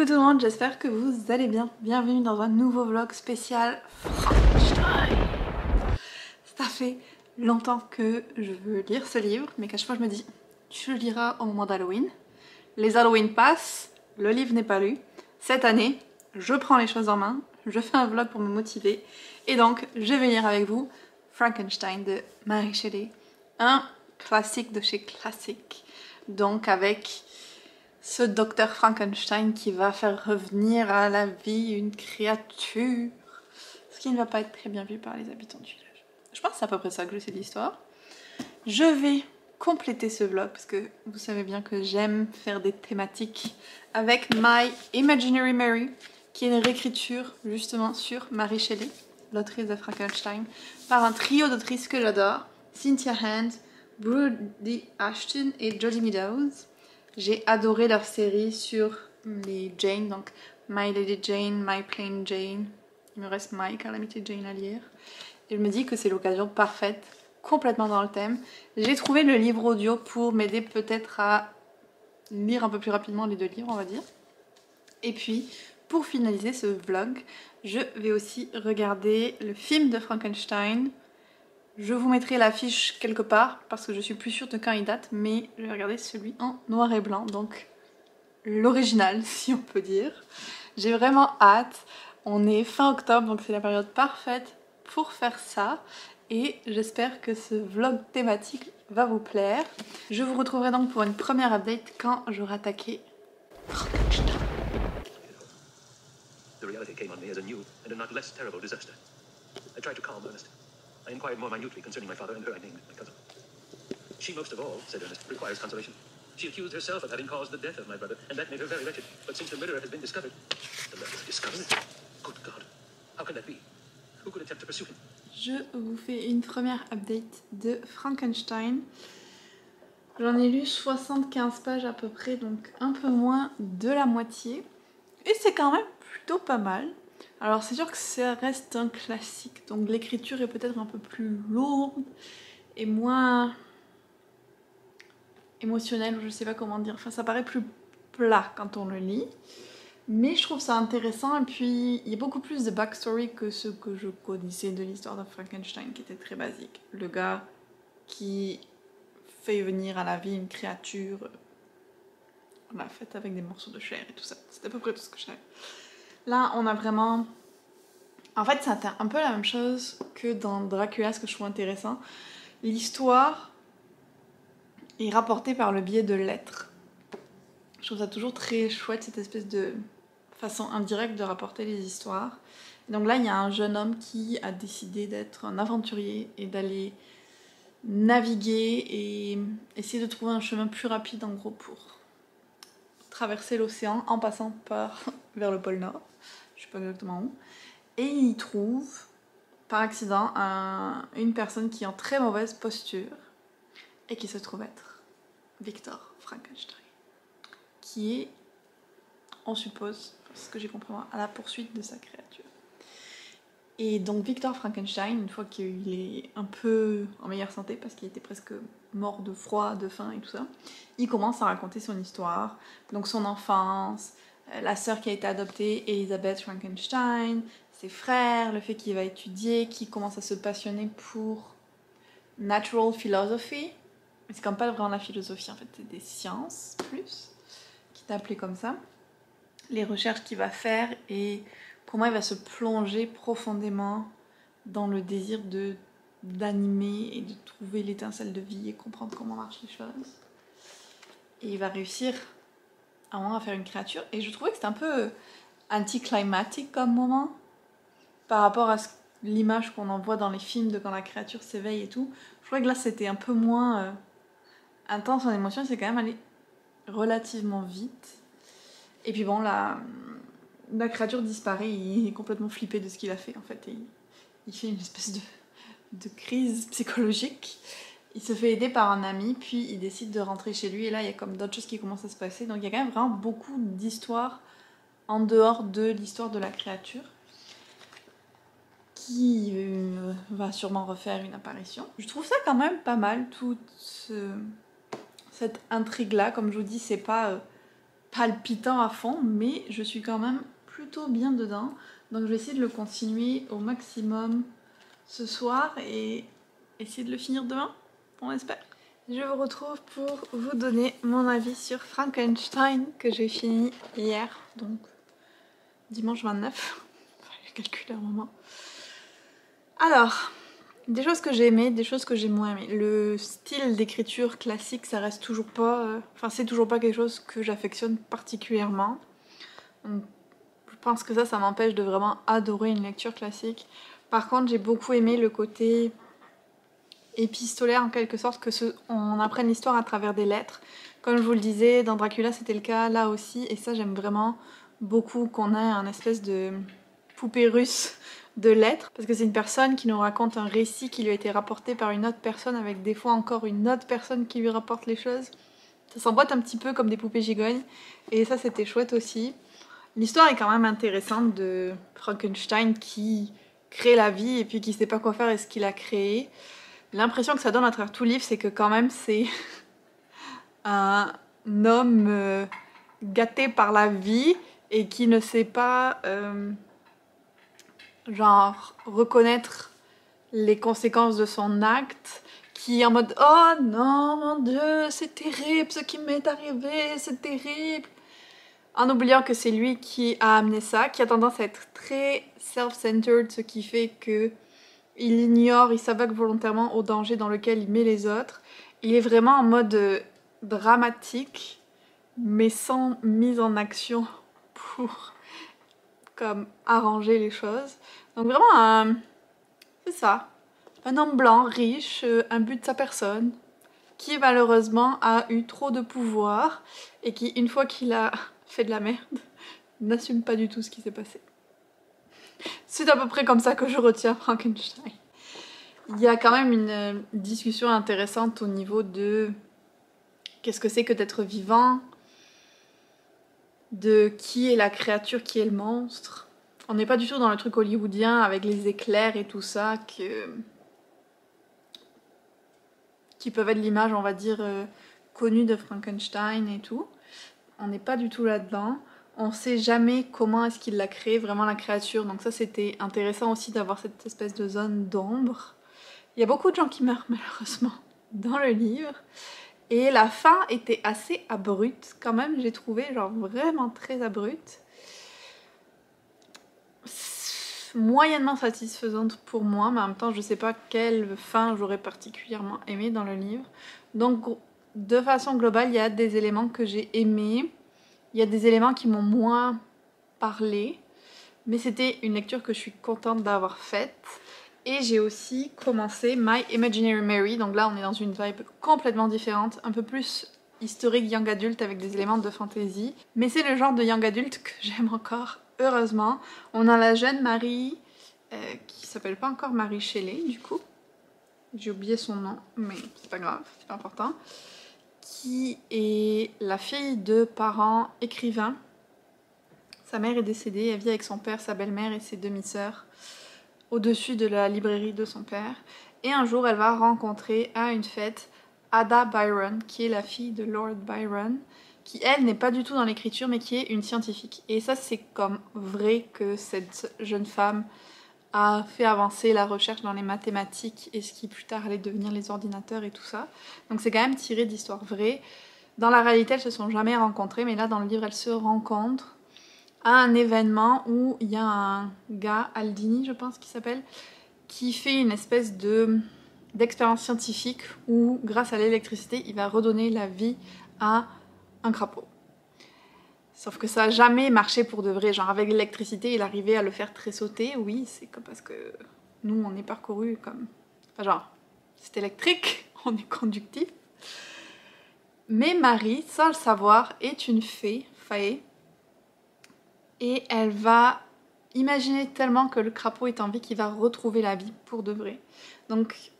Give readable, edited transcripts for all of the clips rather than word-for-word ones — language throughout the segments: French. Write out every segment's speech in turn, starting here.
Coucou tout le monde, j'espère que vous allez bien. Bienvenue dans un nouveau vlog spécial Frankenstein. Ça fait longtemps que je veux lire ce livre, mais qu'à chaque fois je me dis, tu le liras au moment d'Halloween. Les Halloween passent, le livre n'est pas lu. Cette année, je prends les choses en main, je fais un vlog pour me motiver. Et donc, je vais lire avec vous Frankenstein de Mary Shelley. Un classique de chez classique. Donc avec ce docteur Frankenstein qui va faire revenir à la vie une créature. Ce qui ne va pas être très bien vu par les habitants du village. Je pense que c'est à peu près ça que je sais de l'histoire. Je vais compléter ce vlog parce que vous savez bien que j'aime faire des thématiques avec My Imaginary Mary, qui est une réécriture justement sur Mary Shelley, l'autrice de Frankenstein, par un trio d'autrices que j'adore, Cynthia Hand, Brodie Ashton et Jodie Meadows. J'ai adoré leur série sur les Jane, donc My Lady Jane, My Plain Jane. Il me reste My Calamity Jane à lire. Et je me dis que c'est l'occasion parfaite, complètement dans le thème. J'ai trouvé le livre audio pour m'aider peut-être à lire un peu plus rapidement les deux livres, on va dire. Et puis, pour finaliser ce vlog, je vais aussi regarder le film de Frankenstein. Je vous mettrai l'affiche quelque part parce que je suis plus sûre de quand il date, mais je vais regarder celui en noir et blanc, donc l'original si on peut dire. J'ai vraiment hâte. On est fin octobre, donc c'est la période parfaite pour faire ça. Et j'espère que ce vlog thématique va vous plaire. Je vous retrouverai donc pour une première update quand j'aurai attaqué Frankenstein. The reality came on me as a new and a not less terrible disaster. I tried to calm Ernest. I inquired more minutely concerning my father and her I named my cousin. She most of all, said Ernest, requires consolation. She accused herself of having caused the death of my brother, and that made her very wretched. But since the murderer has been discovered... The murderer discovered? Good God. How can that be? Who could attempt to pursue him? Je vous fais une première update de Frankenstein. J'en ai lu 75 pages à peu près, donc un peu moins de la moitié. Et c'est quand même plutôt pas mal. Alors c'est sûr que ça reste un classique, donc l'écriture est peut-être un peu plus lourde et moins émotionnelle, je sais pas comment dire. Enfin, ça paraît plus plat quand on le lit. Mais je trouve ça intéressant, et puis il y a beaucoup plus de backstory que ce que je connaissais de l'histoire de Frankenstein, qui était très basique. Le gars qui fait venir à la vie une créature faite avec des morceaux de chair et tout ça. C'est à peu près tout ce que je savais. Là, on a vraiment... En fait, c'est un peu la même chose que dans Dracula, ce que je trouve intéressant. L'histoire est rapportée par le biais de lettres. Je trouve ça toujours très chouette, cette espèce de façon indirecte de rapporter les histoires. Et donc là, il y a un jeune homme qui a décidé d'être un aventurier et d'aller naviguer et essayer de trouver un chemin plus rapide, en gros, pour traverser l'océan en passant vers le pôle Nord. Je sais pas exactement où. Et il trouve, par accident, une personne qui est en très mauvaise posture et qui se trouve être Victor Frankenstein, qui est, on suppose, ce que j'ai compris moi, à la poursuite de sa créature. Et donc Victor Frankenstein, une fois qu'il est un peu en meilleure santé, parce qu'il était presque mort de froid, de faim et tout ça, il commence à raconter son histoire, donc son enfance, la sœur qui a été adoptée, Elizabeth Frankenstein, ses frères, le fait qu'il va étudier, qu'il commence à se passionner pour natural philosophy. Mais c'est comme pas vraiment la philosophie, en fait, c'est des sciences plus, qui est appelé comme ça. Les recherches qu'il va faire et comment il va se plonger profondément dans le désir d'animer et de trouver l'étincelle de vie et comprendre comment marchent les choses. Et il va réussir à un moment à faire une créature. Et je trouvais que c'était un peu anticlimatique comme moment par rapport à l'image qu'on en voit dans les films de quand la créature s'éveille et tout. Je trouvais que là c'était un peu moins intense en émotion, c'est quand même allé relativement vite. Et puis bon, la créature disparaît, il est complètement flippé de ce qu'il a fait en fait. Et il fait une espèce de crise psychologique. Il se fait aider par un ami, puis il décide de rentrer chez lui. Et là, il y a comme d'autres choses qui commencent à se passer. Donc il y a quand même vraiment beaucoup d'histoires en dehors de l'histoire de la créature, qui va sûrement refaire une apparition. Je trouve ça quand même pas mal, toute cette intrigue-là. Comme je vous dis, c'est pas palpitant à fond, mais je suis quand même plutôt bien dedans. Donc je vais essayer de le continuer au maximum ce soir et essayer de le finir demain, on espère. Je vous retrouve pour vous donner mon avis sur Frankenstein que j'ai fini hier, donc dimanche 29. J'ai calculé un moment. Alors, des choses que j'ai aimées, des choses que j'ai moins aimées. Le style d'écriture classique, ça reste toujours pas... Enfin, c'est toujours pas quelque chose que j'affectionne particulièrement. Donc, je pense que ça m'empêche de vraiment adorer une lecture classique. Par contre, j'ai beaucoup aimé le côté épistolaire en quelque sorte, on apprenne l'histoire à travers des lettres. Comme je vous le disais, dans Dracula c'était le cas, là aussi, et ça j'aime vraiment beaucoup qu'on ait un espèce de poupée russe de lettres, parce que c'est une personne qui nous raconte un récit qui lui a été rapporté par une autre personne, avec des fois encore une autre personne qui lui rapporte les choses. Ça s'emboîte un petit peu comme des poupées gigognes, et ça c'était chouette aussi. L'histoire est quand même intéressante de Frankenstein qui crée la vie et puis qui sait pas quoi faire et ce qu'il a créé. L'impression que ça donne à travers tout le livre, c'est que quand même c'est un homme gâté par la vie et qui ne sait pas genre reconnaître les conséquences de son acte, qui est en mode oh non mon dieu c'est terrible ce qui m'est arrivé, c'est terrible, en oubliant que c'est lui qui a amené ça, qui a tendance à être très self-centered, ce qui fait que il s'aveugle volontairement au danger dans lequel il met les autres. Il est vraiment en mode dramatique, mais sans mise en action pour comme arranger les choses. Donc vraiment, c'est ça, un homme blanc, riche, imbu de sa personne, qui malheureusement a eu trop de pouvoir et qui, une fois qu'il a fait de la merde, n'assume pas du tout ce qui s'est passé. C'est à peu près comme ça que je retiens Frankenstein. Il y a quand même une discussion intéressante au niveau de qu'est-ce que c'est que d'être vivant, de qui est la créature, qui est le monstre. On n'est pas du tout dans le truc hollywoodien avec les éclairs et tout ça qui peuvent être l'image, on va dire, connue de Frankenstein et tout. On n'est pas du tout là-dedans. On sait jamais comment est-ce qu'il l'a créé, vraiment la créature. Donc ça, c'était intéressant aussi d'avoir cette espèce de zone d'ombre. Il y a beaucoup de gens qui meurent malheureusement dans le livre. Et la fin était assez abrupte quand même, j'ai trouvé, genre vraiment très abrupte. Moyennement satisfaisante pour moi, mais en même temps je sais pas quelle fin j'aurais particulièrement aimé dans le livre. Donc de façon globale, il y a des éléments que j'ai aimés. Il y a des éléments qui m'ont moins parlé, mais c'était une lecture que je suis contente d'avoir faite. Et j'ai aussi commencé My Imaginary Mary, donc là on est dans une vibe complètement différente, un peu plus historique young adulte avec des éléments de fantasy. Mais c'est le genre de young adulte que j'aime encore, heureusement. On a la jeune Marie, qui s'appelle pas encore Marie Shelley du coup. J'ai oublié son nom, mais c'est pas grave, c'est pas important. Qui est la fille de parents écrivains. Sa mère est décédée, elle vit avec son père, sa belle-mère et ses demi-sœurs au-dessus de la librairie de son père. Et un jour, elle va rencontrer à une fête Ada Byron, qui est la fille de Lord Byron, qui elle n'est pas du tout dans l'écriture, mais qui est une scientifique. Et ça, c'est comme vrai que cette jeune femme a fait avancer la recherche dans les mathématiques et ce qui plus tard allait devenir les ordinateurs et tout ça. Donc c'est quand même tiré d'histoires vraies. Dans la réalité, elles se sont jamais rencontrées, mais là dans le livre, elles se rencontrent à un événement où il y a un gars, Aldini je pense qu'il s'appelle, qui fait une espèce d'expérience scientifique où grâce à l'électricité, il va redonner la vie à un crapaud. Sauf que ça n'a jamais marché pour de vrai. Genre avec l'électricité, il arrivait à le faire tressauter. Oui, c'est comme parce que nous, on est parcouru comme... Enfin genre, c'est électrique, on est conductif. Mais Marie, sans le savoir, est une fée, et elle va imaginer tellement que le crapaud est en vie qu'il va retrouver la vie pour de vrai. Donc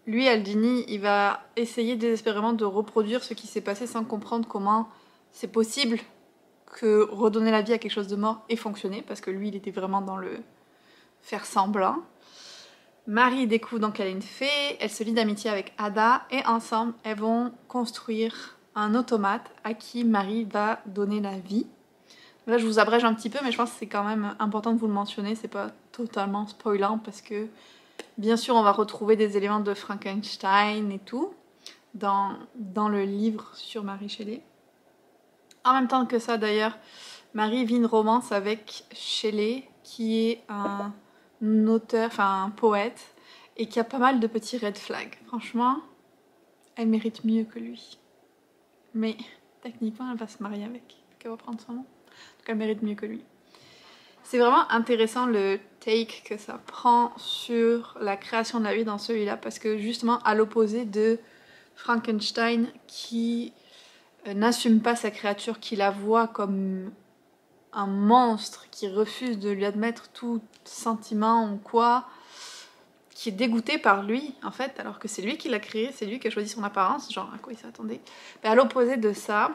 lui, Aldini, il va essayer désespérément de reproduire ce qui s'est passé sans comprendre comment c'est possible que redonner la vie à quelque chose de mort ait fonctionné, parce que lui, il était vraiment dans le faire semblant. Marie découvre donc qu'elle est une fée, elle se lie d'amitié avec Ada, et ensemble, elles vont construire un automate à qui Marie va donner la vie. Là je vous abrège un petit peu mais je pense que c'est quand même important de vous le mentionner, c'est pas totalement spoilant parce que bien sûr on va retrouver des éléments de Frankenstein et tout dans le livre sur Mary Shelley. En même temps que ça d'ailleurs, Marie vit une romance avec Shelley qui est un auteur, enfin un poète et qui a pas mal de petits red flags. Franchement, elle mérite mieux que lui. Mais techniquement, elle va se marier avec. Elle va prendre son nom. Donc elle mérite mieux que lui. C'est vraiment intéressant le take que ça prend sur la création de la vie dans celui-là parce que justement à l'opposé de Frankenstein qui n'assume pas sa créature, qui la voit comme un monstre, qui refuse de lui admettre tout sentiment ou quoi, qui est dégoûté par lui en fait, alors que c'est lui qui l'a créé, c'est lui qui a choisi son apparence, genre à quoi il s'attendait. Mais à l'opposé de ça,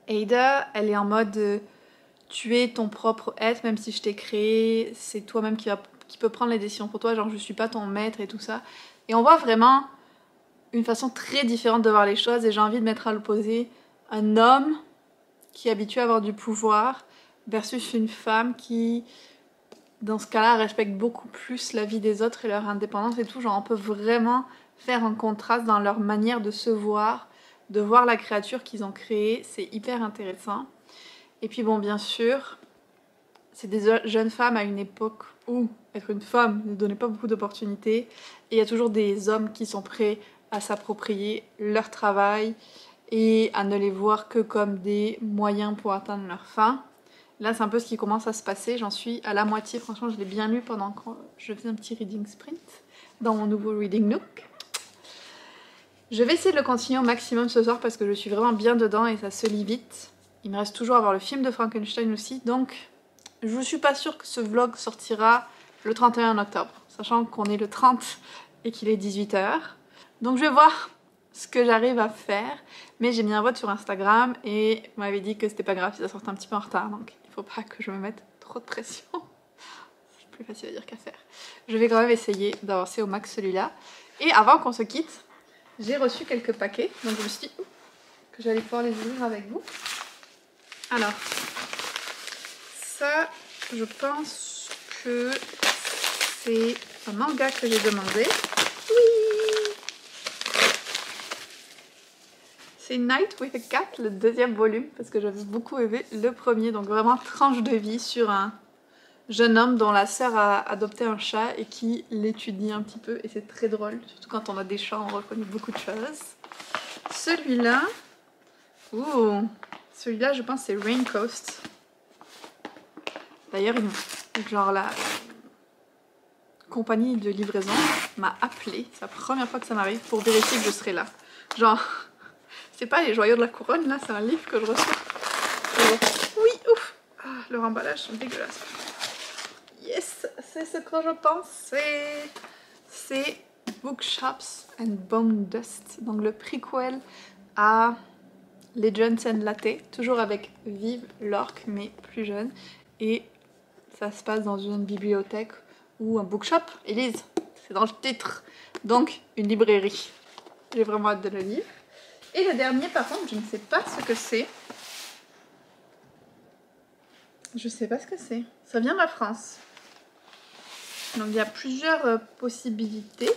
Ada, elle est en mode tu es ton propre être, même si je t'ai créé, c'est toi-même qui peut prendre les décisions pour toi, genre je suis pas ton maître et tout ça. Et on voit vraiment une façon très différente de voir les choses et j'ai envie de mettre à l'opposé un homme qui est habitué à avoir du pouvoir versus une femme qui, dans ce cas-là, respecte beaucoup plus la vie des autres et leur indépendance et tout. Genre, on peut vraiment faire un contraste dans leur manière de se voir, de voir la créature qu'ils ont créée. C'est hyper intéressant. Et puis bon, bien sûr, c'est des jeunes femmes à une époque où être une femme ne donnait pas beaucoup d'opportunités. Et il y a toujours des hommes qui sont prêts à s'approprier leur travail et à ne les voir que comme des moyens pour atteindre leur fin. Là, c'est un peu ce qui commence à se passer. J'en suis à la moitié. Franchement, je l'ai bien lu pendant que je faisais un petit reading sprint dans mon nouveau Reading Nook. Je vais essayer de le continuer au maximum ce soir parce que je suis vraiment bien dedans et ça se lit vite. Il me reste toujours à voir le film de Frankenstein aussi. Donc, je ne suis pas sûre que ce vlog sortira le 31 octobre. Sachant qu'on est le 30 et qu'il est 18 h. Donc, je vais voir ce que j'arrive à faire. Mais j'ai mis un vote sur Instagram et on m'avait dit que c'était pas grave si ça sortait un petit peu en retard. Donc, il faut pas que je me mette trop de pression. C'est plus facile à dire qu'à faire. Je vais quand même essayer d'avancer au max celui-là. Et avant qu'on se quitte, j'ai reçu quelques paquets. Donc, je me suis dit que j'allais pouvoir les ouvrir avec vous. Alors, ça, je pense que c'est un manga que j'ai demandé. Oui! C'est Night with a Cat, le deuxième volume, parce que j'avais beaucoup aimé le premier. Donc vraiment tranche de vie sur un jeune homme dont la sœur a adopté un chat et qui l'étudie un petit peu. Et c'est très drôle, surtout quand on a des chats, on reconnaît beaucoup de choses. Celui-là, ouh, celui-là je pense c'est Rain Coast. D'ailleurs, genre la compagnie de livraison m'a appelé, c'est la première fois que ça m'arrive, pour vérifier que je serai là. Genre, c'est pas les joyaux de la couronne, là, c'est un livre que je reçois. Oui, ouf, ah, leur emballage sont dégueulasses. Yes, c'est ce que je pensais. C'est Bookshops and Bone Dust, donc le prequel à Legends and Latte, toujours avec Vive l'orque, mais plus jeune. Et ça se passe dans une bibliothèque ou un bookshop. Élise, c'est dans le titre. Donc, une librairie. J'ai vraiment hâte de le lire. Et le dernier, par contre, je ne sais pas ce que c'est. Je sais pas ce que c'est. Ça vient de la France. Donc, il y a plusieurs possibilités.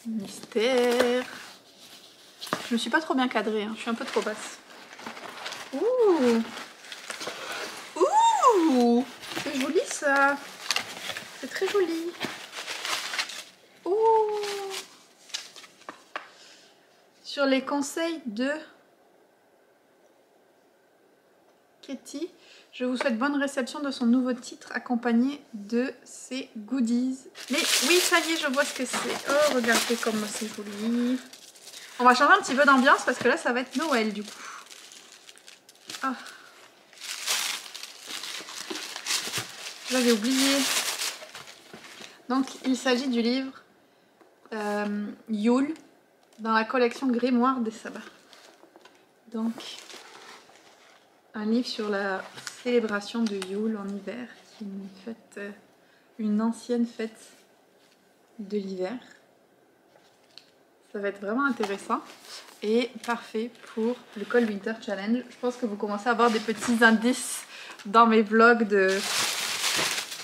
Mystère. Je me suis pas trop bien cadrée, hein. Je suis un peu trop basse. Ouh! Ouh! C'est joli ça! C'est très joli! Ouh! Sur les conseils de Katie, je vous souhaite bonne réception de son nouveau titre accompagné de ses goodies. Mais oui, ça y est, je vois ce que c'est. Oh, regardez comme c'est joli. On va changer un petit peu d'ambiance parce que là, ça va être Noël du coup. Ah. J'avais oublié. Donc, il s'agit du livre Yule dans la collection Grimoire des Sabbats. Donc, un livre sur la célébration de Yule en hiver, qui est une fête, une ancienne fête de l'hiver. Ça va être vraiment intéressant et parfait pour le Cold Winter Challenge. Je pense que vous commencez à avoir des petits indices dans mes vlogs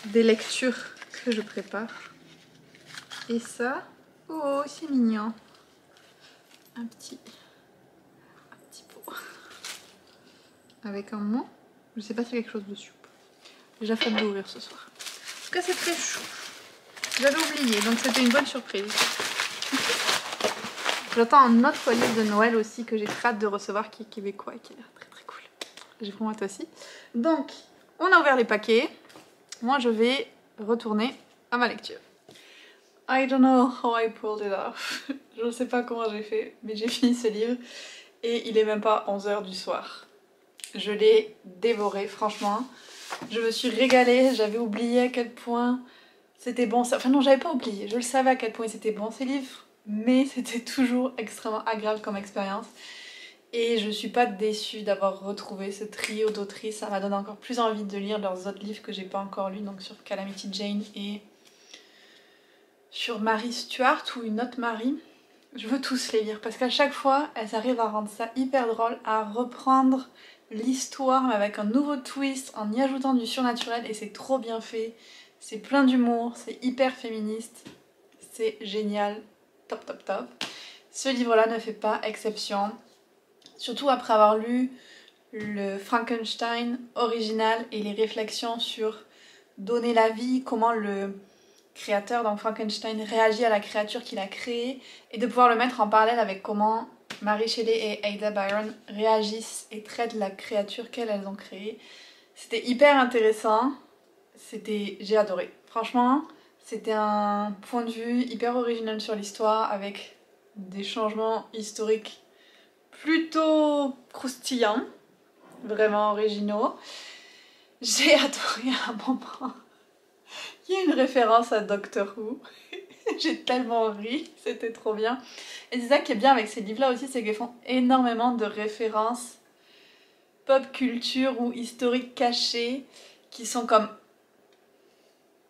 des lectures que je prépare. Et ça, oh c'est mignon. Un petit pot avec un mot. Je sais pas s'il y a quelque chose dessus. J'ai déjà fait de l'ouvrir ce soir. En tout cas c'est très chou. J'avais oublié donc c'était une bonne surprise. J'attends un autre livre de Noël aussi que j'ai très hâte de recevoir qui est québécois et qui a l'air très très cool. J'ai vraiment hâte aussi. Donc, on a ouvert les paquets. Moi, je vais retourner à ma lecture. I don't know how I pulled it off. Je ne sais pas comment j'ai fait, mais j'ai fini ce livre et il est même pas 11 h du soir. Je l'ai dévoré, franchement. Je me suis régalée, j'avais oublié à quel point c'était bon. Enfin non, j'avais pas oublié, je le savais à quel point c'était bon ces livres. Mais c'était toujours extrêmement agréable comme expérience. Et je suis pas déçue d'avoir retrouvé ce trio d'autrices. Ça m'a donné encore plus envie de lire leurs autres livres que j'ai pas encore lus, donc sur Calamity Jane et sur Mary Stuart ou une autre Mary. Je veux tous les lire parce qu'à chaque fois, elles arrivent à rendre ça hyper drôle, à reprendre l'histoire mais avec un nouveau twist en y ajoutant du surnaturel et c'est trop bien fait. C'est plein d'humour, c'est hyper féministe, c'est génial. Top top top. Ce livre-là ne fait pas exception. Surtout après avoir lu le Frankenstein original et les réflexions sur donner la vie, comment le créateur, donc Frankenstein, réagit à la créature qu'il a créée et de pouvoir le mettre en parallèle avec comment Mary Shelley et Ada Byron réagissent et traitent la créature qu'elles ont créée. C'était hyper intéressant. J'ai adoré. Franchement, c'était un point de vue hyper original sur l'histoire avec des changements historiques plutôt croustillants, vraiment originaux. J'ai adoré à un moment. Il y a une référence à Doctor Who. J'ai tellement ri, c'était trop bien. Et c'est ça qui est bien avec ces livres-là aussi, c'est qu'ils font énormément de références pop culture ou historiques cachées qui sont comme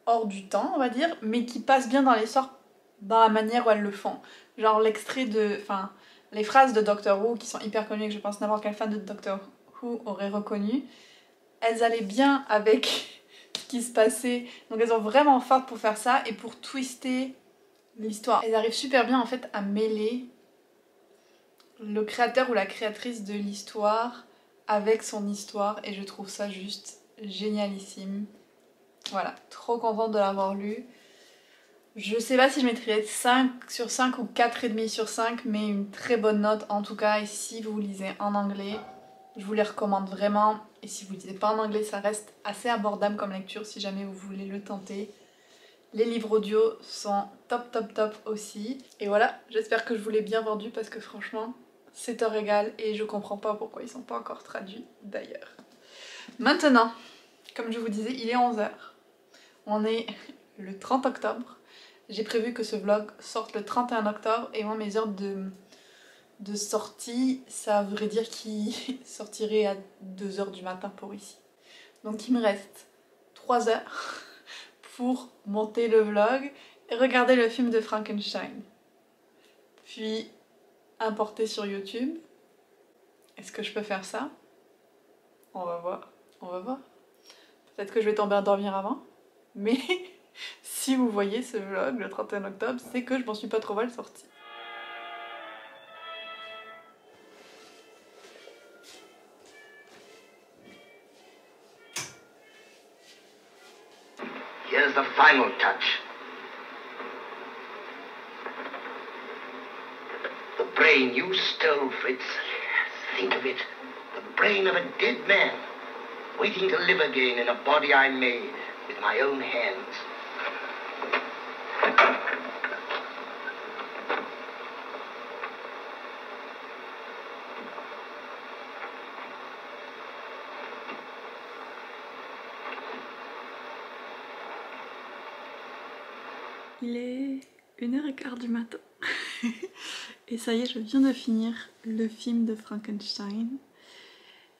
hors du temps, on va dire, mais qui passent bien dans l'histoire dans la manière où elles le font. Genre l'extrait de... Enfin, les phrases de Doctor Who qui sont hyper connues et que je pense n'importe quel fan de Doctor Who aurait reconnu, elles allaient bien avec ce qui se passait. Donc elles sont vraiment fortes pour faire ça et pour twister l'histoire. Elles arrivent super bien en fait à mêler le créateur ou la créatrice de l'histoire avec son histoire et je trouve ça juste génialissime. Voilà, trop contente de l'avoir lu. Je sais pas si je mettrais 5 sur 5 ou 4,5 sur 5, mais une très bonne note en tout cas. Et si vous lisez en anglais, je vous les recommande vraiment. Et si vous lisez pas en anglais, ça reste assez abordable comme lecture si jamais vous voulez le tenter. Les livres audio sont top top top aussi. Et voilà, j'espère que je vous l'ai bien vendu parce que franchement, c'est un régal et je comprends pas pourquoi ils sont pas encore traduits d'ailleurs. Maintenant, comme je vous disais, il est 11 h. On est le 30 octobre. J'ai prévu que ce vlog sorte le 31 octobre et moi mes heures de sortie, ça voudrait dire qu'il sortirait à 2 h du matin pour ici. Donc il me reste 3 heures pour monter le vlog et regarder le film de Frankenstein. Puis importer sur YouTube. Est-ce que je peux faire ça? On va voir, on va voir. Peut-être que je vais tomber à dormir avant, mais si vous voyez ce vlog le 31 octobre, c'est que je m'en suis pas trop mal sortie. Here's the final touch. The brain you stole, Fritz. Think of it. The brain of a dead man, waiting to live again in a body I made with my own hands. Il est 1h15 du matin. Et ça y est, je viens de finir le film de Frankenstein.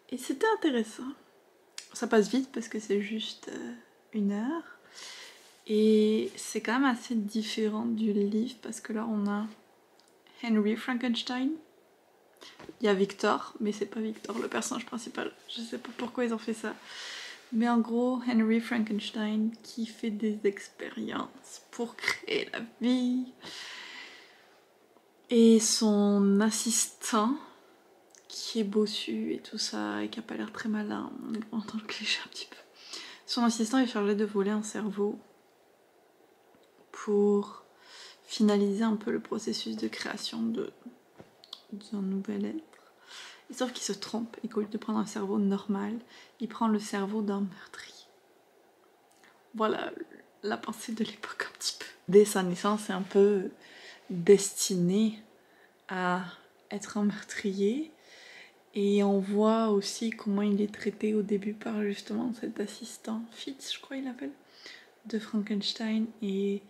Et c'était intéressant. Ça passe vite parce que c'est juste 1 heure. Et c'est quand même assez différent du livre parce que là on a Henry Frankenstein. Il y a Victor, mais c'est pas Victor le personnage principal. Je sais pas pourquoi ils ont fait ça. Mais en gros, Henry Frankenstein qui fait des expériences pour créer la vie. Et son assistant, qui est bossu et tout ça, et qui a pas l'air très malin, on entend le cliché un petit peu. Son assistant est chargé de voler un cerveau pour finaliser un peu le processus de création d'un nouvel être. Et sauf qu'il se trompe et qu'au lieu de prendre un cerveau normal, il prend le cerveau d'un meurtrier. Voilà la pensée de l'époque un petit peu. Dès sa naissance, c'est un peu destiné à être un meurtrier. Et on voit aussi comment il est traité au début par justement cet assistant, Fitz je crois il l'appelle, de Frankenstein, et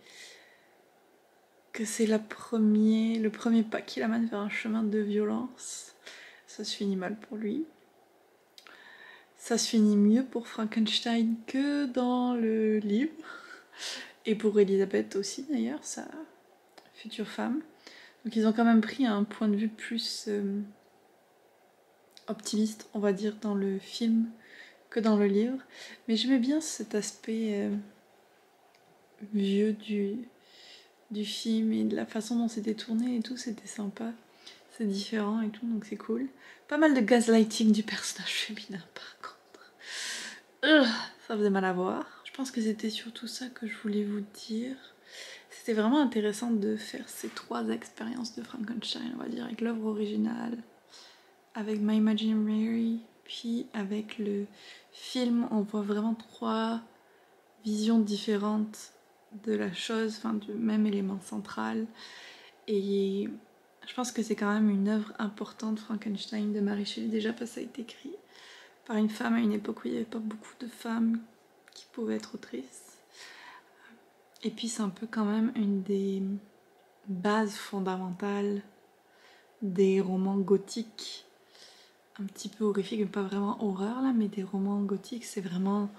que c'est le premier pas qu'il amène vers un chemin de violence. Ça se finit mal pour lui. Ça se finit mieux pour Frankenstein que dans le livre. Et pour Elisabeth aussi d'ailleurs, sa future femme. Donc ils ont quand même pris un point de vue plus optimiste, on va dire, dans le film que dans le livre. Mais j'aimais bien cet aspect vieux du film et de la façon dont c'était tourné et tout, c'était sympa. C'est différent et tout, donc c'est cool. Pas mal de gaslighting du personnage féminin par contre. Ça faisait mal à voir. Je pense que c'était surtout ça que je voulais vous dire. C'était vraiment intéressant de faire ces 3 expériences de Frankenstein, on va dire, avec l'œuvre originale, avec My Imaginary Mary, puis avec le film. On voit vraiment 3 visions différentes de la chose, enfin du même élément central. Et je pense que c'est quand même une œuvre importante, Frankenstein de Mary Shelley, déjà parce que ça a été écrit par une femme à une époque où il n'y avait pas beaucoup de femmes qui pouvaient être autrices. Et puis c'est un peu quand même une des bases fondamentales des romans gothiques, un petit peu horrifiques, mais pas vraiment horreur là, mais des romans gothiques, c'est vraiment,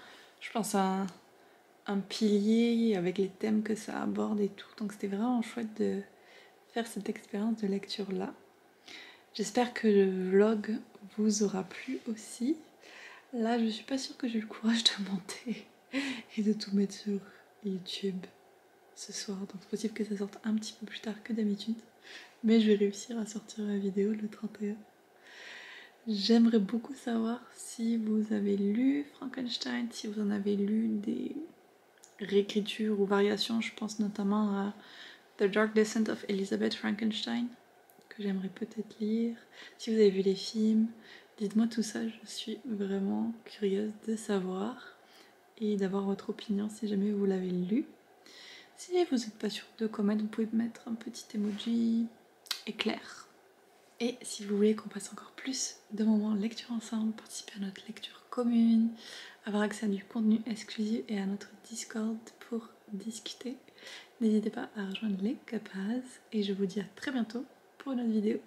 je pense, un pilier avec les thèmes que ça aborde et tout. Donc c'était vraiment chouette de faire cette expérience de lecture là. J'espère que le vlog vous aura plu aussi. Là je suis pas sûre que j'ai le courage de monter et de tout mettre sur YouTube ce soir, donc c'est possible que ça sorte un petit peu plus tard que d'habitude, mais je vais réussir à sortir la vidéo le 31. J'aimerais beaucoup savoir si vous avez lu Frankenstein, si vous en avez lu des réécritures ou variations. Je pense notamment à The Dark Descent of Elizabeth Frankenstein, que j'aimerais peut-être lire. Si vous avez vu les films, dites-moi tout ça, je suis vraiment curieuse de savoir et d'avoir votre opinion si jamais vous l'avez lu. Si vous n'êtes pas sûr de quoi mettre, vous pouvez mettre un petit emoji éclair. Et si vous voulez qu'on passe encore plus de moments lecture ensemble, participer à notre lecture commune, avoir accès à du contenu exclusif et à notre Discord pour discuter, n'hésitez pas à rejoindre les Capas et je vous dis à très bientôt pour une autre vidéo.